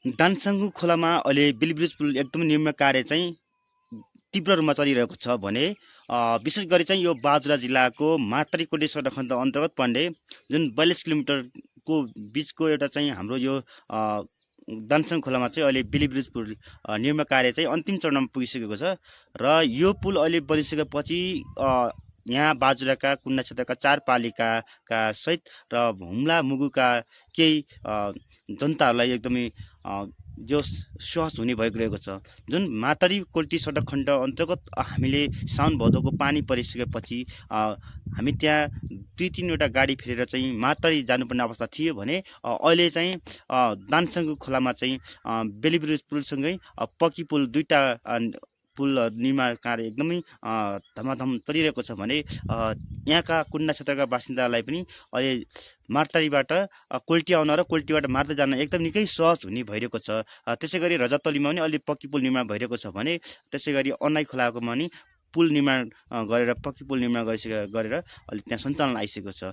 दानसाङ्गु खोलामा अहिले बेलिब्रिज पुल एकदमै निर्माण कार्य चाहिँ तीव्र रूपमा चलिरहेको छ भने विशेष गरी चाहिँ यो बाजुरा जिल्लाको मातरी सडक खण्ड अन्तर्गत पर्ने जुन 42 किलोमिटरको बिचको एउटा चाहिँ हाम्रो यो दानसाङ खोलामा चाहिँ अहिले बेलिब्रिज पुल निर्माण कार्य चाहिँ अन्तिम चरणमा पुगिसकेको छ र यो पुल अहिले बनिसकेपछि यहाँ बाजुराका कुन्ना क्षेत्रका 4 पालिकाका सहित र हुम्ला मुगुका केही जनताहरूलाई एकदमै जो सहज हुने भएको रहेको छ। जुन मातरी कोल्टी सडक खण्ड अन्तर्गत हामीले साउन भदौको पानी परिसकेपछि हामी त्यहाँ 2-3वटा गाडी फेरेर चाहिँ मातरी जानुपर्ने अवस्था थियो भने अहिले चाहिँ दानसाङ्गु खोलामा चाहिँ बेलिब्रिज पुलसँगै पक्की पुल 2टा पुल निर्माण कार्य एकदमै धमाधम चलिरहेको छ भने यहाँका कुन्ना क्षेत्रका बासिन्दालाई पनि अहिले मार्तारीबाट कोल्टी आउन र कोल्टीबाट मार्दै जान एकदम निकै सहज हुने भइरहेको छ। त्यसै गरी रजतलीमा पनि अहिले पक्की पुल निर्माण भइरहेको छ भने त्यसै गरी अन्नाई खोलाकोमा पनि पुल निर्माण गरेर पक्की पुल निर्माण गरेर अहिले त्यहाँ सञ्चालन आइसकेको छ।